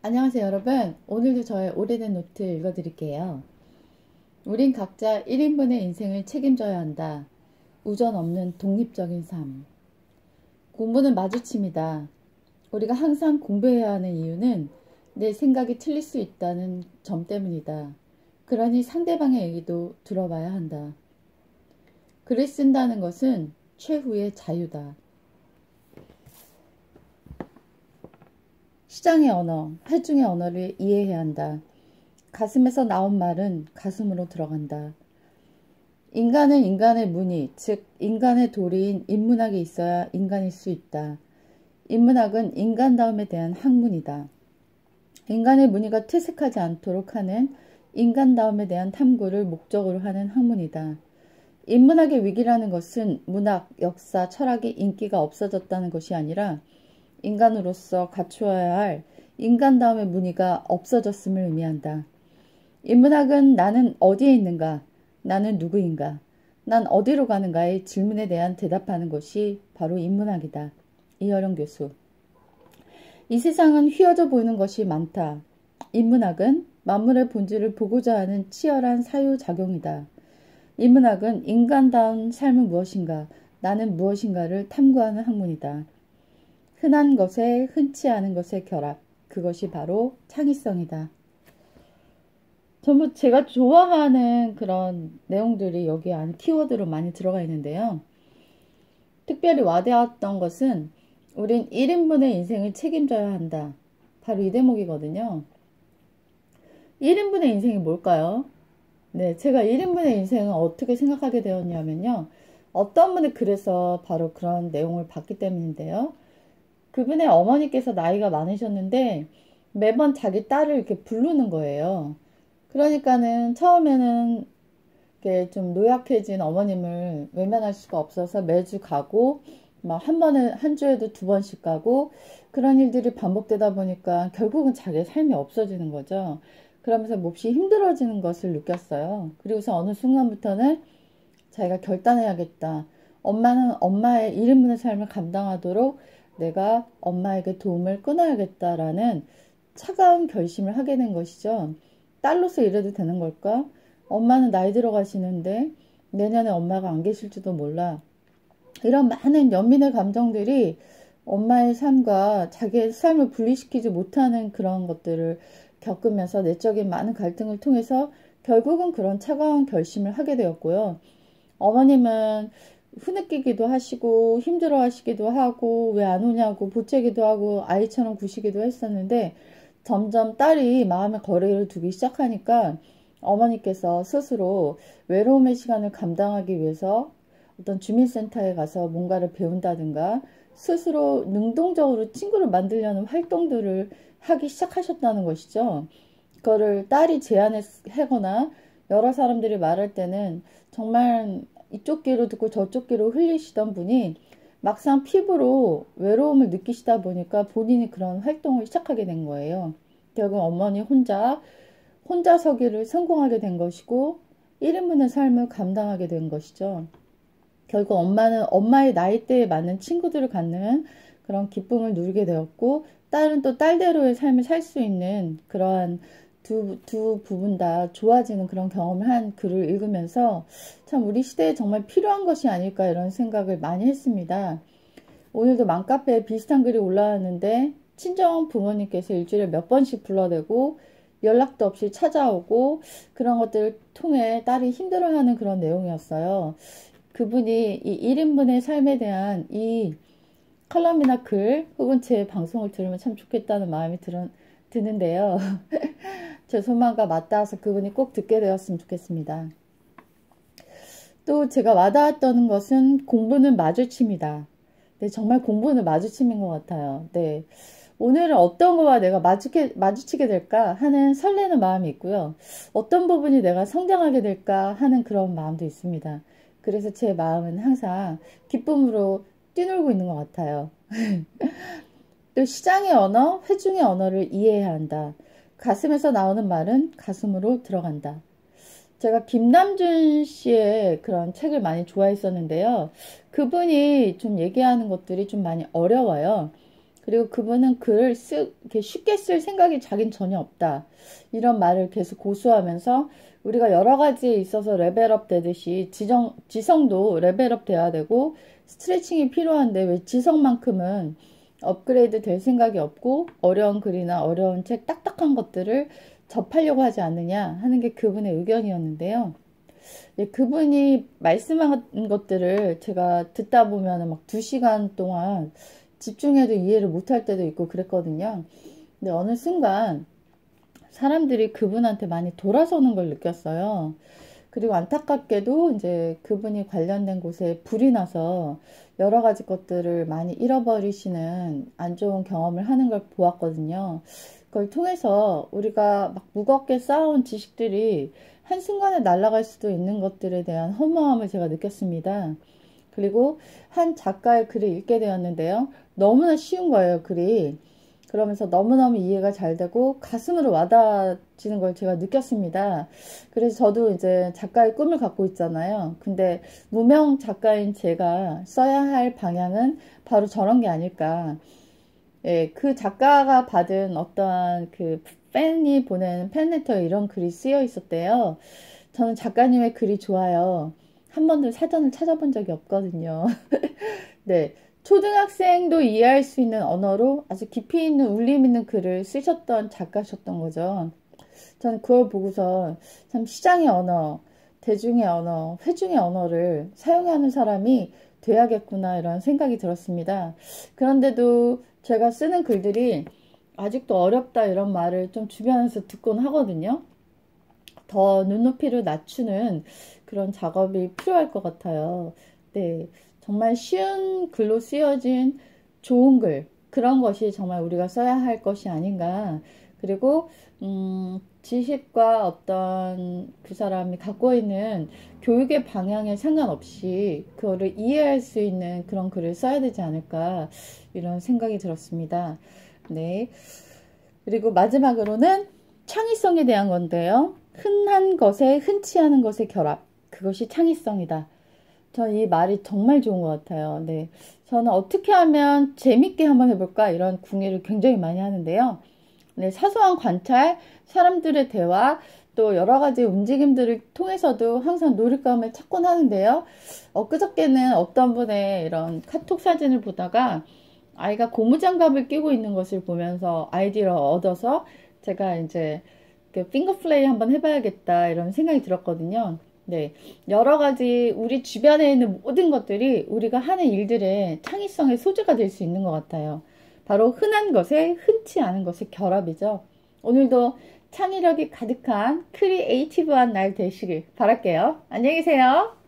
안녕하세요 여러분. 오늘도 저의 오래된 노트 읽어드릴게요. 우린 각자 1인분의 인생을 책임져야 한다. 우전 없는 독립적인 삶. 공부는 마주침이다. 우리가 항상 공부해야 하는 이유는 내 생각이 틀릴 수 있다는 점 때문이다. 그러니 상대방의 얘기도 들어봐야 한다. 글을 쓴다는 것은 최후의 자유다. 시장의 언어, 회중의 언어를 이해해야 한다. 가슴에서 나온 말은 가슴으로 들어간다. 인간은 인간의 무늬, 즉 인간의 도리인 인문학이 있어야 인간일 수 있다. 인문학은 인간다움에 대한 학문이다. 인간의 무늬가 퇴색하지 않도록 하는 인간다움에 대한 탐구를 목적으로 하는 학문이다. 인문학의 위기라는 것은 문학, 역사, 철학의 인기가 없어졌다는 것이 아니라 인간으로서 갖추어야 할 인간다움의 무늬가 없어졌음을 의미한다. 인문학은 나는 어디에 있는가, 나는 누구인가, 난 어디로 가는가의 질문에 대한 대답하는 것이 바로 인문학이다. 이어령 교수. 이 세상은 휘어져 보이는 것이 많다. 인문학은 만물의 본질을 보고자 하는 치열한 사유작용이다. 인문학은 인간다운 삶은 무엇인가, 나는 무엇인가를 탐구하는 학문이다. 흔한 것에 흔치 않은 것의 결합, 그것이 바로 창의성이다. 전부 제가 좋아하는 그런 내용들이 여기 안에 키워드로 많이 들어가 있는데요. 특별히 와닿았던 것은 우린 1인분의 인생을 책임져야 한다. 바로 이 대목이거든요. 1인분의 인생이 뭘까요? 네, 제가 1인분의 인생을 어떻게 생각하게 되었냐면요. 어떤 분의 글에서 바로 그런 내용을 봤기 때문인데요. 그분의 어머니께서 나이가 많으셨는데 매번 자기 딸을 이렇게 부르는 거예요. 그러니까는 처음에는 이렇게 좀 노약해진 어머님을 외면할 수가 없어서 매주 가고 막 한 번에 한 주에도 두 번씩 가고 그런 일들이 반복되다 보니까 결국은 자기의 삶이 없어지는 거죠. 그러면서 몹시 힘들어지는 것을 느꼈어요. 그리고서 어느 순간부터는 자기가 결단해야겠다. 엄마는 엄마의 1인분의 삶을 감당하도록 내가 엄마에게 도움을 끊어야겠다라는 차가운 결심을 하게 된 것이죠. 딸로서 이래도 되는 걸까? 엄마는 나이 들어가시는데 내년에 엄마가 안 계실지도 몰라. 이런 많은 연민의 감정들이 엄마의 삶과 자기의 삶을 분리시키지 못하는 그런 것들을 겪으면서 내적인 많은 갈등을 통해서 결국은 그런 차가운 결심을 하게 되었고요. 어머님은 흐느끼기도 하시고 힘들어 하시기도 하고 왜 안 오냐고 보채기도 하고 아이처럼 구시기도 했었는데 점점 딸이 마음의 거리를 두기 시작하니까 어머니께서 스스로 외로움의 시간을 감당하기 위해서 어떤 주민센터에 가서 뭔가를 배운다든가 스스로 능동적으로 친구를 만들려는 활동들을 하기 시작하셨다는 것이죠. 그거를 딸이 제안하거나 여러 사람들이 말할 때는 정말 이쪽 귀로 듣고 저쪽 귀로 흘리시던 분이 막상 피부로 외로움을 느끼시다 보니까 본인이 그런 활동을 시작하게 된 거예요. 결국 어머니 혼자 서기를 성공하게 된 것이고 1인분의 삶을 감당하게 된 것이죠. 결국 엄마는 엄마의 나이대에 맞는 친구들을 갖는 그런 기쁨을 누리게 되었고 딸은 또 딸대로의 삶을 살 수 있는 그러한 두 부분 다 좋아지는 그런 경험을 한 글을 읽으면서 참 우리 시대에 정말 필요한 것이 아닐까 이런 생각을 많이 했습니다. 오늘도 맘카페에 비슷한 글이 올라왔는데 친정 부모님께서 일주일에 몇 번씩 불러대고 연락도 없이 찾아오고 그런 것들을 통해 딸이 힘들어하는 그런 내용이었어요. 그분이 이 1인분의 삶에 대한 이 컬럼이나 글 혹은 제 방송을 들으면 참 좋겠다는 마음이 드는데요. 제 소망과 맞닿아서 그분이 꼭 듣게 되었으면 좋겠습니다. 또 제가 와닿았던 것은 공부는 마주침이다. 네, 정말 공부는 마주침인 것 같아요. 네. 오늘은 어떤 거와 내가 마주치게 될까 하는 설레는 마음이 있고요. 어떤 부분이 내가 성장하게 될까 하는 그런 마음도 있습니다. 그래서 제 마음은 항상 기쁨으로 뛰놀고 있는 것 같아요. 또 시장의 언어, 회중의 언어를 이해해야 한다. 가슴에서 나오는 말은 가슴으로 들어간다. 제가 김남준 씨의 그런 책을 많이 좋아했었는데요. 그분이 좀 얘기하는 것들이 좀 많이 어려워요. 그리고 그분은 글을 이렇게 쉽게 쓸 생각이 자긴 전혀 없다. 이런 말을 계속 고수하면서 우리가 여러 가지에 있어서 레벨업 되듯이 지성도 레벨업 돼야 되고 스트레칭이 필요한데 왜 지성만큼은 업그레이드 될 생각이 없고 어려운 글이나 어려운 책, 딱딱한 것들을 접하려고 하지 않느냐 하는 게 그분의 의견이었는데요. 예, 그분이 말씀한 것들을 제가 듣다 보면 막 2시간 동안 집중해도 이해를 못할 때도 있고 그랬거든요. 근데 어느 순간 사람들이 그분한테 많이 돌아서는 걸 느꼈어요. 그리고 안타깝게도 이제 그분이 관련된 곳에 불이 나서 여러 가지 것들을 많이 잃어버리시는 안 좋은 경험을 하는 걸 보았거든요. 그걸 통해서 우리가 막 무겁게 쌓아온 지식들이 한순간에 날아갈 수도 있는 것들에 대한 허무함을 제가 느꼈습니다. 그리고 한 작가의 글을 읽게 되었는데요. 너무나 쉬운 거예요, 글이. 그러면서 너무너무 이해가 잘 되고 가슴으로 와닿지는 걸 제가 느꼈습니다. 그래서 저도 이제 작가의 꿈을 갖고 있잖아요. 근데 무명 작가인 제가 써야 할 방향은 바로 저런 게 아닐까. 예, 그 작가가 받은 어떠한 그 팬이 보낸 팬레터에 이런 글이 쓰여 있었대요. 저는 작가님의 글이 좋아요. 한 번도 사전을 찾아본 적이 없거든요. 네. 초등학생도 이해할 수 있는 언어로 아주 깊이 있는 울림 있는 글을 쓰셨던 작가셨던 거죠. 저는 그걸 보고서 참 시장의 언어, 대중의 언어, 회중의 언어를 사용하는 사람이 돼야겠구나 이런 생각이 들었습니다. 그런데도 제가 쓰는 글들이 아직도 어렵다 이런 말을 좀 주변에서 듣곤 하거든요. 더 눈높이를 낮추는 그런 작업이 필요할 것 같아요. 네. 정말 쉬운 글로 쓰여진 좋은 글, 그런 것이 정말 우리가 써야 할 것이 아닌가. 그리고, 지식과 어떤 그 사람이 갖고 있는 교육의 방향에 상관없이 그거를 이해할 수 있는 그런 글을 써야 되지 않을까. 이런 생각이 들었습니다. 네. 그리고 마지막으로는 창의성에 대한 건데요. 흔한 것에 흔치 않은 것의 결합. 그것이 창의성이다. 전 이 말이 정말 좋은 것 같아요. 네. 저는 어떻게 하면 재밌게 한번 해볼까? 이런 궁리를 굉장히 많이 하는데요. 네, 사소한 관찰, 사람들의 대화, 또 여러 가지 움직임들을 통해서도 항상 놀잇감을 찾곤 하는데요. 엊그저께는 어떤 분의 이런 카톡 사진을 보다가 아이가 고무장갑을 끼고 있는 것을 보면서 아이디어를 얻어서 제가 이제 핑거 플레이 한번 해봐야겠다 이런 생각이 들었거든요. 네. 여러 가지 우리 주변에 있는 모든 것들이 우리가 하는 일들의 창의성의 소재가 될 수 있는 것 같아요. 바로 흔한 것에 흔치 않은 것의 결합이죠. 오늘도 창의력이 가득한 크리에이티브한 날 되시길 바랄게요. 안녕히 계세요.